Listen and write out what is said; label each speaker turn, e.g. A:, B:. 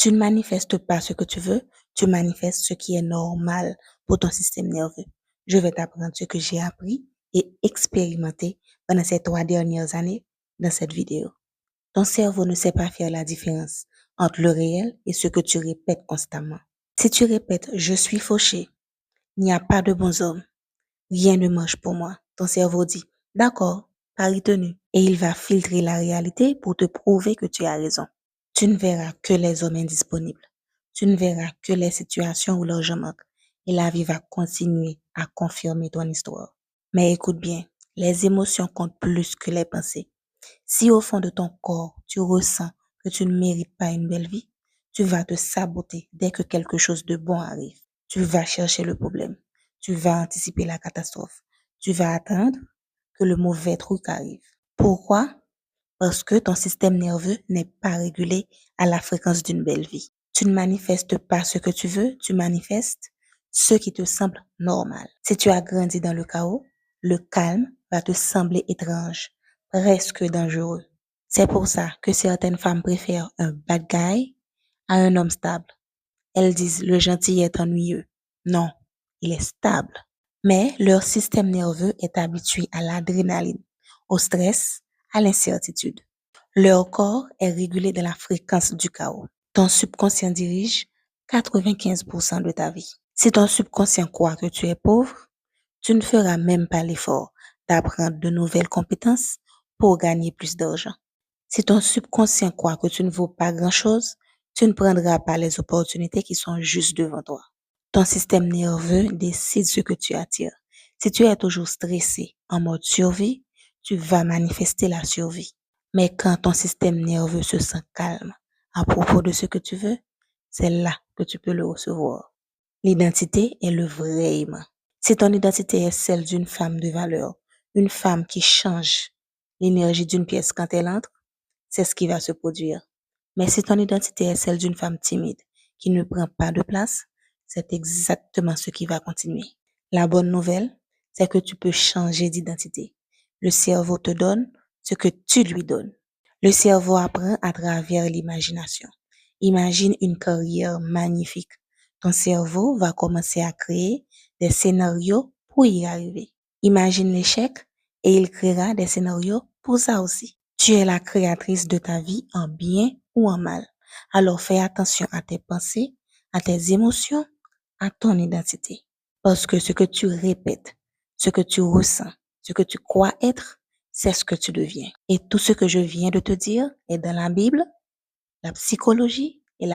A: Tu ne manifestes pas ce que tu veux, tu manifestes ce qui est normal pour ton système nerveux. Je vais t'apprendre ce que j'ai appris et expérimenté pendant ces 3 dernières années dans cette vidéo. Ton cerveau ne sait pas faire la différence entre le réel et ce que tu répètes constamment. Si tu répètes « je suis fauché »,« il n'y a pas de bons hommes »,« rien ne marche pour moi », ton cerveau dit « d'accord, pari tenu » et il va filtrer la réalité pour te prouver que tu as raison. Tu ne verras que les hommes indisponibles. Tu ne verras que les situations où l'argent manque et la vie va continuer à confirmer ton histoire. Mais écoute bien, les émotions comptent plus que les pensées. Si au fond de ton corps, tu ressens que tu ne mérites pas une belle vie, tu vas te saboter dès que quelque chose de bon arrive. Tu vas chercher le problème. Tu vas anticiper la catastrophe. Tu vas attendre que le mauvais truc arrive. Pourquoi? Parce que ton système nerveux n'est pas régulé à la fréquence d'une belle vie. Tu ne manifestes pas ce que tu veux, tu manifestes ce qui te semble normal. Si tu as grandi dans le chaos, le calme va te sembler étrange, presque dangereux. C'est pour ça que certaines femmes préfèrent un bad guy à un homme stable. Elles disent le gentil est ennuyeux. Non, il est stable. Mais leur système nerveux est habitué à l'adrénaline, au stress, à l'incertitude. Leur corps est régulé de la fréquence du chaos. Ton subconscient dirige 95% de ta vie. Si ton subconscient croit que tu es pauvre, tu ne feras même pas l'effort d'apprendre de nouvelles compétences pour gagner plus d'argent. Si ton subconscient croit que tu ne vaux pas grand-chose, tu ne prendras pas les opportunités qui sont juste devant toi. Ton système nerveux décide ce que tu attires. Si tu es toujours stressé, en mode survie, tu vas manifester la survie. Mais quand ton système nerveux se sent calme à propos de ce que tu veux, c'est là que tu peux le recevoir. L'identité est le vrai aimant. Si ton identité est celle d'une femme de valeur, une femme qui change l'énergie d'une pièce quand elle entre, c'est ce qui va se produire. Mais si ton identité est celle d'une femme timide, qui ne prend pas de place, c'est exactement ce qui va continuer. La bonne nouvelle, c'est que tu peux changer d'identité. Le cerveau te donne ce que tu lui donnes. Le cerveau apprend à travers l'imagination. Imagine une carrière magnifique. Ton cerveau va commencer à créer des scénarios pour y arriver. Imagine l'échec et il créera des scénarios pour ça aussi. Tu es la créatrice de ta vie en bien ou en mal. Alors fais attention à tes pensées, à tes émotions, à ton identité. Parce que ce que tu répètes, ce que tu ressens, ce que tu crois être, c'est ce que tu deviens. Et tout ce que je viens de te dire est dans la Bible, la psychologie